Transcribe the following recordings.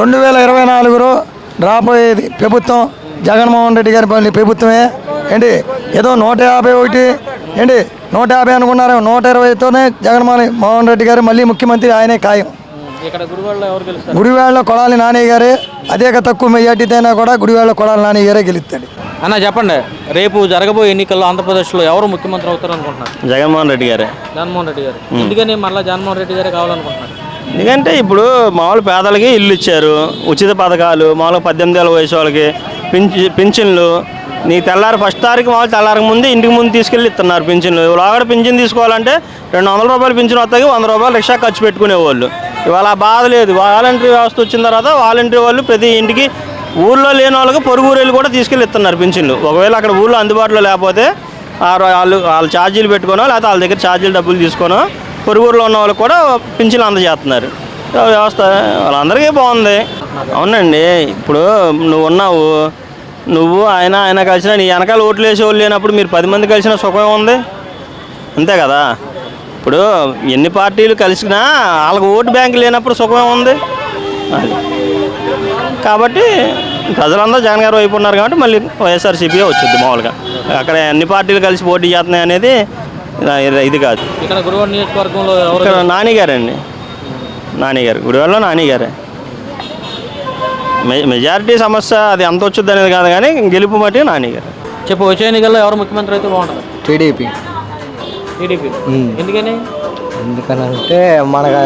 2024లో రాబోయేది ప్రభుత్వం జగన్మోహన్ రెడ్డి గారి ప్రభుత్వమే ఏంటి. ఏదో 151 ఏంటి 150 అనుకున్నారు, 120తోనే జగన్మోహన్ రెడ్డి గారు మళ్ళీ ముఖ్యమంత్రి, ఆయనే ఖాయం. గుడివాడలో కొడాలి నాని గారే, అదే తక్కువ మెజార్టీతో అయినా కూడా గుడివాడలో కొడాలి నాని గారే గెలుస్తాడు. అన్న చెప్పండి, రేపు జరగబోయే ఎన్నికల్లో ఆంధ్రప్రదేశ్లో ఎవరు ముఖ్యమంత్రి అవుతారు అనుకుంటున్నారు? జగన్మోహన్ రెడ్డి గారే. జగన్మోహన్ రెడ్డి గారు ఎందుకని మళ్ళీ జగన్మోహన్ రెడ్డి గారే కావాలనుకుంటున్నారు? ఎందుకంటే ఇప్పుడు మామూలు పేదలకి ఇల్లు ఇచ్చారు, ఉచిత పథకాలు, మామూలుగా 18 ఏళ్ళ వయసు వాళ్ళకి పింఛన్లు, నీ తెల్లారి ఫస్ట్ తారీఖు మామూలు తెల్లారికి ముందు ఇంటికి ముందు తీసుకెళ్ళి ఇస్తున్నారు పింఛన్లు. లోగడ పింఛన్ తీసుకోవాలంటే 200 రూపాయలు పింఛన్ వస్తాయి, 100 రూపాయలు రిక్షా ఖర్చు పెట్టుకునేవాళ్ళు. ఇవాళ బాధ లేదు. వాలంటరీ వ్యవస్థ వచ్చిన తర్వాత వాలంటరీ వాళ్ళు ప్రతి ఇంటికి ఊళ్ళో లేని వాళ్ళకి పొరుగు ఊరేళ్ళు కూడా తీసుకెళ్ళి ఇస్తున్నారు పింఛన్లు. ఒకవేళ అక్కడ ఊళ్ళో అందుబాటులో లేకపోతే వాళ్ళ ఛార్జీలు పెట్టుకోనో లేకపోతే వాళ్ళ దగ్గర ఛార్జీలు డబ్బులు తీసుకోనో పొరుగురులో ఉన్న వాళ్ళకి కూడా పింఛన్లు అందజేస్తున్నారు. వ్యవస్థ వాళ్ళందరికీ బాగుంది. అవునండి, ఇప్పుడు నువ్వు ఉన్నావు, నువ్వు ఆయన కలిసినా నీ వెనకాల ఓట్లు వేసేవాళ్ళు లేనప్పుడు మీరు 10 మంది కలిసినా సుఖమే ఉంది, అంతే కదా. ఇప్పుడు ఎన్ని పార్టీలు కలిసినా వాళ్ళకి ఓటు బ్యాంక్ లేనప్పుడు సుఖమే ఉంది. అది కాబట్టి ప్రజలందరూ జగన్ గారు వైపు ఉన్నారు కాబట్టి మళ్ళీ వైఎస్ఆర్సీపీ వచ్చింది. మామూలుగా అక్కడ అన్ని పార్టీలు కలిసి పోటీ చేస్తున్నాయి అనేది ఇది కాదు. ఇక్కడ గుడివాడ నియోజకవర్గంలో ఇక్కడ నాని గారండి, నాని గారు, గుడివాడలో నాని గారే. మెజారిటీ సమస్య అది ఎంత వచ్చింది అనేది కాదు, కానీ గెలుపు మట్టి నాని గారు. చెప్పు, వచ్చే ఎన్నికల్లో ఎవరు ముఖ్యమంత్రి అయితే బాగుంటుంది? టీడీపీ. ఎందుకని? ఎందుకనంటే మనకు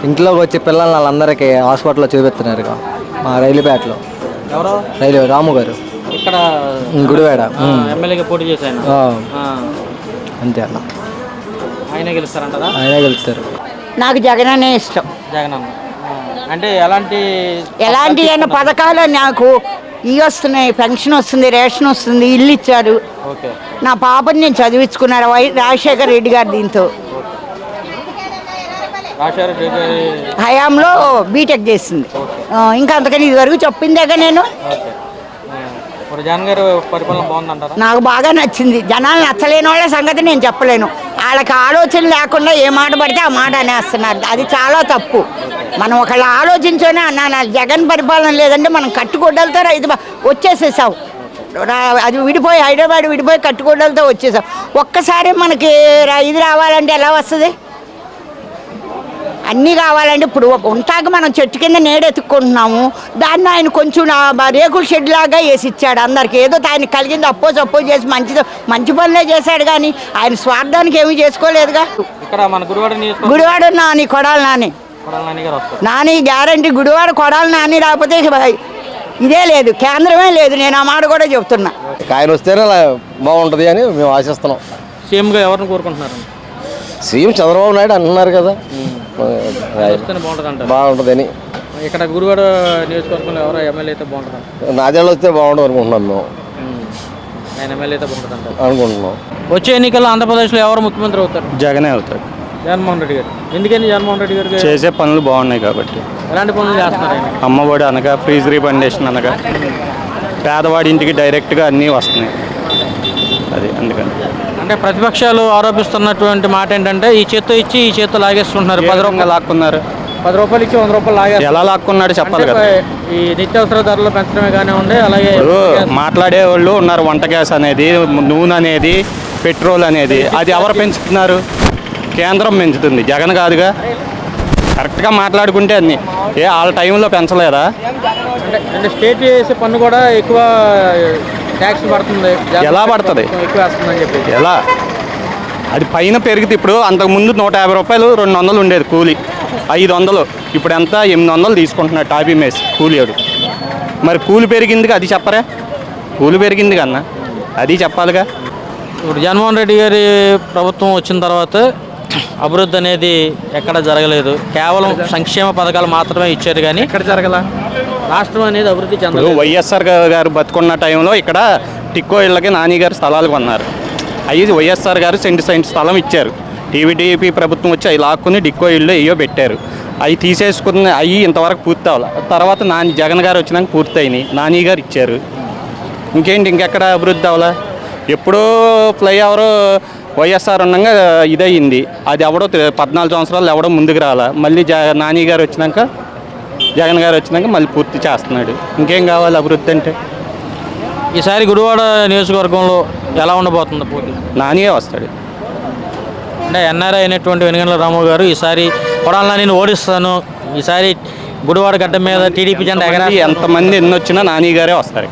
ఇంట్లోకి వచ్చే పిల్లల్ని వాళ్ళందరికీ హాస్పిటల్లో చూపిస్తున్నారు. మా రైలుపేటలో రైల్వే రాము గారు ఇక్కడ గుడివాడ ఎమ్మెల్యేగా పోటీ చేశాను, అంతే అన్న. ఆయనే గెలుస్తారంటారా? ఆయనే గెలుస్తారు. నాకు జగన్ అనే ఇష్టం. జగన్ అన్న అంటే ఎలాంటి అన్న పథకాలు నాకు ఇవి వస్తున్నాయి, పెన్షన్ వస్తుంది, రేషన్ వస్తుంది, ఇల్లు ఇచ్చారు. నా పాపని నేను చదివించుకున్నాను రాజశేఖర రెడ్డి గారు దీంతో హయాంలో బీటెక్ చేసింది. ఇంకా అంతకని ఇది వరకు చెప్పిందేగా నేను. నాకు బాగా నచ్చింది. జనాలు నచ్చలేని వాళ్ళ సంగతి నేను చెప్పలేను. వాళ్ళకి ఆలోచన లేకుండా ఏ మాట పడితే ఆ మాట అనేస్తున్నారు. అది చాలా తప్పు. మనం ఒకళ్ళు ఆలోచించనే అన్నా. జగన్ పరిపాలన లేదంటే మనం కట్టుగొడ్డలతో రైతు వచ్చేసేసావు. అది విడిపోయి హైదరాబాద్ విడిపోయి కట్టుగొడ్డలతో వచ్చేసావు. ఒక్కసారి మనకి ఇది రావాలంటే ఎలా వస్తుంది? అన్నీ కావాలంటే ఇప్పుడు ఉంటాక మనం చెట్టు కింద నీడెత్తుకుంటున్నాము. దాన్ని ఆయన కొంచెం రేకుల షెడ్ లాగా వేసి ఇచ్చాడు అందరికి. ఏదో ఆయన కలిగింది అప్పో చేసి మంచి పనులే చేశాడు, కానీ ఆయన స్వార్థానికి ఏమీ చేసుకోలేదుగా. గుడివాడ నాని, కొడాలి నాని గ్యారంటీ. గుడివాడ కొడాలి నాని రాకపోతే ఇదే లేదు, కేంద్రమే లేదు. నేను ఆ మాట కూడా చెప్తున్నా. ఆయన వస్తేనే బాగుంటుంది అని మేము ఆశిస్తున్నాం. సీఎంగా ఎవరిని కోరుకుంటున్నారు? సీఎం చంద్రబాబు నాయుడు అంటున్నారు కదా, బాగుంటుందని. ఇక్కడ గుడివాడ నియోజకవర్గంలో ఎవరో ఎమ్మెల్యే అయితే బాగుంటుంది? నాదేళ్ళు వస్తే బాగుంటుంది అనుకుంటున్నాం మేము. ఆయన ఎమ్మెల్యే అయితే బాగుంటుంది అనుకుంటున్నాం. వచ్చే ఎన్నికల్లో ఆంధ్రప్రదేశ్లో ఎవరు ముఖ్యమంత్రి అవుతారు? జగనే అవుతాడు. జగన్మోహన్ రెడ్డి గారు. ఎందుకని జగన్మోహన్ రెడ్డి గారు? చేసే పనులు బాగున్నాయి కాబట్టి. ఎలాంటి పనులు చేస్తున్నారు? అమ్మఒడి అనగా, ఫ్రీజ్ రీఫండేషన్ అనగా, పేదవాడి ఇంటికి డైరెక్ట్గా అన్నీ వస్తున్నాయి. అది అందుకని. అంటే ప్రతిపక్షాలు ఆరోపిస్తున్నటువంటి మాట ఏంటంటే ఈ చేత్తో ఇచ్చి ఈ చేత్తో లాగేస్తున్నారు. 10 రూపాయలు లాక్కున్నారు. 10 రూపాయలు ఇచ్చి 100 రూపాయలు లాగే. ఎలా లాక్కున్నాడు చెప్పాలి కదా. ఈ నిత్యావసర ధరలు పెంచడమే కానీ ఉండే, అలాగే మాట్లాడే వాళ్ళు ఉన్నారు. వంట గ్యాస్ అనేది, నూనె అనేది, పెట్రోల్ అనేది, అది ఎవరు పెంచుతున్నారు? కేంద్రం పెంచుతుంది, జగన్ కాదుగా. కరెక్ట్గా మాట్లాడుకుంటే అన్ని వాళ్ళ టైంలో పెంచలేదా? అంటే స్టేట్ చేసే పన్ను కూడా ఎక్కువ ట్యాక్స్ పడుతుంది. ఎలా పడుతుంది? ఎక్కువ వేస్తుందని చెప్పి. ఎలా? అది పైన పెరిగితే ఇప్పుడు అంతకుముందు 150 రూపాయలు 200 ఉండేది కూలీ, 500. ఇప్పుడు ఎంత? 800 తీసుకుంటున్నాడు టాపీ మేసి కూలీడు. మరి కూలి పెరిగింది, అది చెప్పరా? కూలి పెరిగింది కన్నా అది చెప్పాలిగా. ఇప్పుడు జగన్మోహన్ రెడ్డి గారి ప్రభుత్వం వచ్చిన తర్వాత అభివృద్ధి అనేది ఎక్కడ జరగలేదు. కేవలం సంక్షేమ పథకాలు మాత్రమే ఇచ్చారు, కానీ ఎక్కడ జరగల. రాష్ట్రం అనేది అభివృద్ధి చెందలేదు. వైఎస్ఆర్ గారు బతుకున్న టైంలో ఇక్కడ టిక్కో ఇళ్ళకి నాని గారు స్థలాలు కొన్నారు. అవి వైఎస్ఆర్ గారు సెంట్ స్థలం ఇచ్చారు. టీడీపీ ప్రభుత్వం వచ్చి అవి లాక్కుని టిక్కో ఇళ్ళు అయ్యో పెట్టారు. అవి తీసేసుకున్న అవి ఇంతవరకు పూర్తి అవ్వాలి. తర్వాత జగన్ గారు వచ్చినాక పూర్తయినాయి. నాని గారు ఇచ్చారు. ఇంకేంటి, ఇంకెక్కడ అభివృద్ధి అవ్వాలా? ఎప్పుడో ఫ్లైఓవర్ వైఎస్ఆర్ ఉండగా ఇదయింది. అది ఎవడో 14 సంవత్సరాలు ఎవడో ముందుకు రాలా. మళ్ళీ నాని గారు వచ్చినాక జగన్ గారు వచ్చినాక మళ్ళీ పూర్తి చేస్తున్నాడు. ఇంకేం కావాలి అభివృద్ధి అంటే? ఈసారి గుడివాడ నియోజకవర్గంలో ఎలా ఉండబోతుంది పోటీ? నానియే వస్తాడు. అంటే ఎన్ఆర్ఐ అయినటువంటి వెనుగండ్ల రాము గారు ఈసారి కొడాలని నేను ఓడిస్తాను, ఈసారి గుడివాడ గడ్డ మీద టీడీపీ జెండా ఎగరా ఎంతమంది ఎన్ని వచ్చినా నాని గారే వస్తారు.